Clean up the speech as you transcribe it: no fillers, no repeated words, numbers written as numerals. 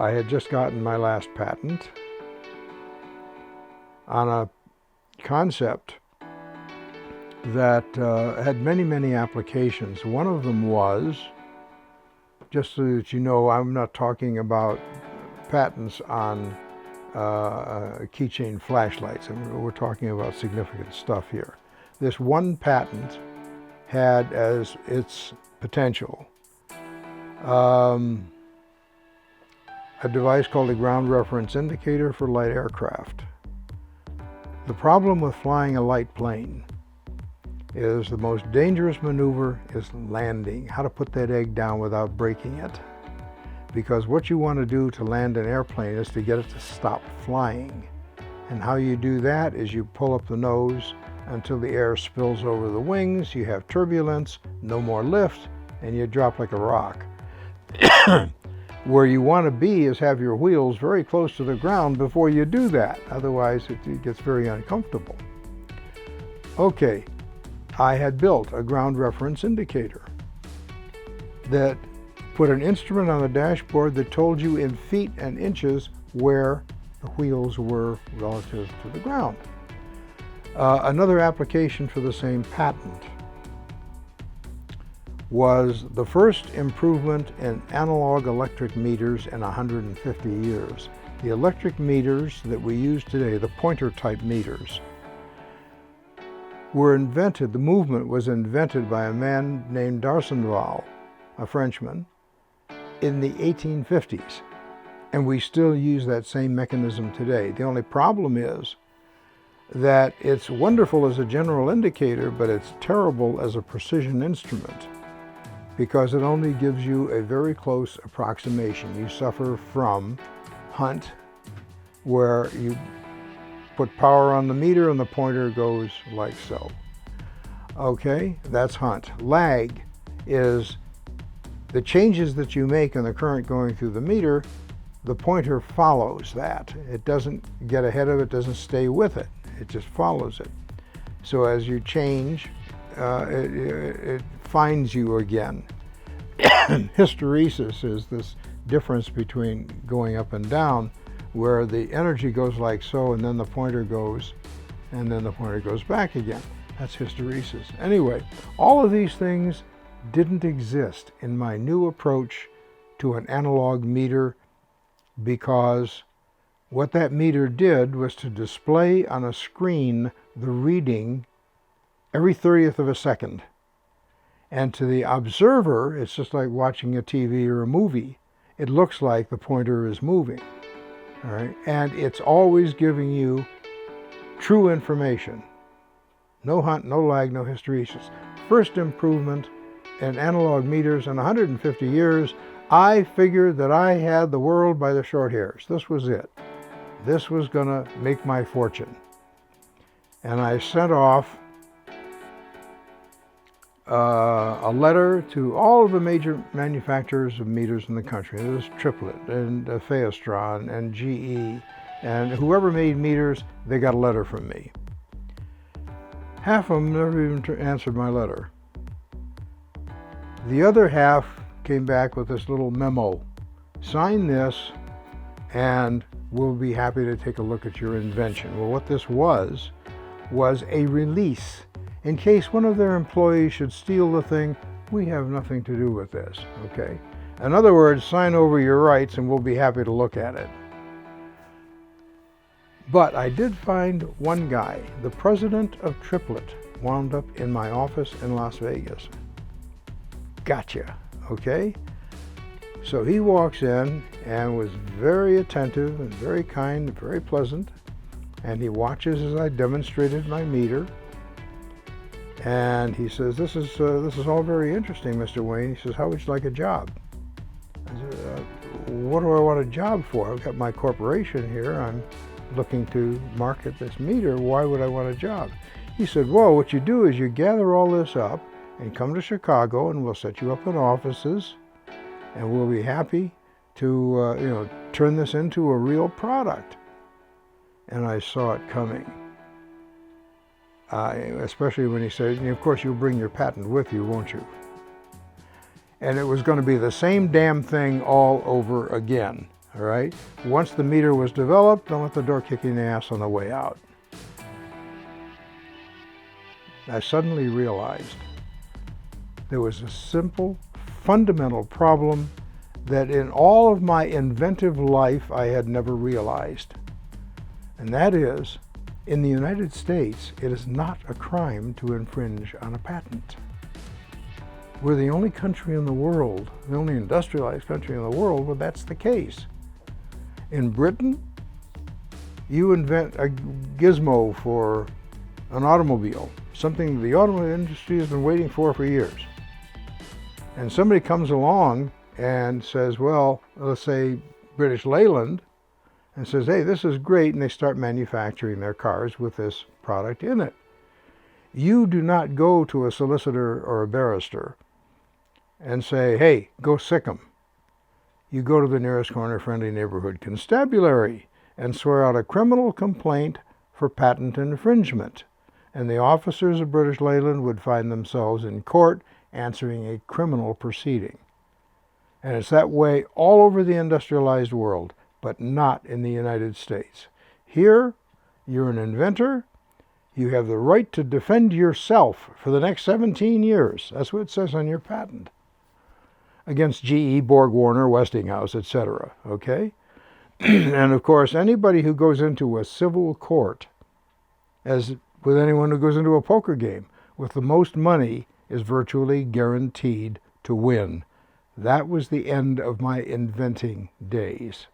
I had just gotten my last patent on a concept that had many, many applications. One of them was, just so that you know, I'm not talking about patents on keychain flashlights. I mean, we're talking about significant stuff here. This one patent had as its potential a device called a ground reference indicator for light aircraft. The problem with flying a light plane is the most dangerous maneuver is landing, how to put that egg down without breaking it. Because what you want to do to land an airplane is to get it to stop flying. And how you do that is you pull up the nose until the air spills over the wings, you have turbulence, no more lift, and you drop like a rock. Where you want to be is have your wheels very close to the ground before you do that. Otherwise, it gets very uncomfortable. Okay, I had built a ground reference indicator that put an instrument on the dashboard that told you in feet and inches where the wheels were relative to the ground. Another application for the same patent was the first improvement in analog electric meters in 150 years. The electric meters that we use today, the pointer type meters, were invented, the movement was invented by a man named D'Arsonval, a Frenchman, in the 1850s. And we still use that same mechanism today. The only problem is that it's wonderful as a general indicator, but it's terrible as a precision instrument, because it only gives you a very close approximation. You suffer from hunt, where you put power on the meter and the pointer goes like so. Okay, that's hunt. Lag is the changes that you make in the current going through the meter. The pointer follows that. It doesn't get ahead of it, doesn't stay with it. It just follows it. So as you change, it finds you again. Hysteresis is this difference between going up and down, where the energy goes like so, and then the pointer goes, and then the pointer goes back again. That's hysteresis. Anyway, all of these things didn't exist in my new approach to an analog meter, because what that meter did was to display on a screen the reading every 30th of a second. And to the observer, it's just like watching a TV or a movie. It looks like the pointer is moving. All right? And it's always giving you true information. No hunt, no lag, no hysteresis. First improvement in analog meters in 150 years. I figured that I had the world by the short hairs. This was it. This was going to make my fortune. And I sent off a letter to all of the major manufacturers of meters in the country. There was Triplet and Feostron and GE, and whoever made meters, they got a letter from me. Half of them never even answered my letter. The other half came back with this little memo. Sign this and we'll be happy to take a look at your invention. Well, what this was a release. In case one of their employees should steal the thing, we have nothing to do with this, okay? In other words, sign over your rights and we'll be happy to look at it. But I did find one guy, the president of Triplet, wound up in my office in Las Vegas. Gotcha, okay? So he walks in and was very attentive and very kind and very pleasant. And he watches as I demonstrated my meter. And he says, this is all very interesting, Mr. Wayne. He says, how would you like a job? I said, what do I want a job for? I've got my corporation here. I'm looking to market this meter. Why would I want a job? He said, well, what you do is you gather all this up and come to Chicago, and we'll set you up in offices, and we'll be happy to turn this into a real product. And I saw it coming. Especially when he said, of course you'll bring your patent with you, won't you? And it was going to be the same damn thing all over again. all right? Once the meter was developed, don't let the door kick you in the ass on the way out. I suddenly realized there was a simple, fundamental problem that in all of my inventive life I had never realized. And that is, in the United States, it is not a crime to infringe on a patent. We're the only country in the world, the only industrialized country in the world where that's the case. In Britain, you invent a gizmo for an automobile, something the automobile industry has been waiting for years. And somebody comes along and says, well, let's say British Leyland, and says, hey, this is great, and they start manufacturing their cars with this product in it. You do not go to a solicitor or a barrister and say, hey, go sick 'em. You go to the nearest corner friendly neighborhood constabulary and swear out a criminal complaint for patent infringement. And the officers of British Leyland would find themselves in court answering a criminal proceeding. And it's that way all over the industrialized world, but not in the United States. Here, you're an inventor. You have the right to defend yourself for the next 17 years. That's what it says on your patent. Against GE, Borg Warner, Westinghouse, etc. Okay? And of course, anybody who goes into a civil court, as with anyone who goes into a poker game, with the most money is virtually guaranteed to win. That was the end of my inventing days.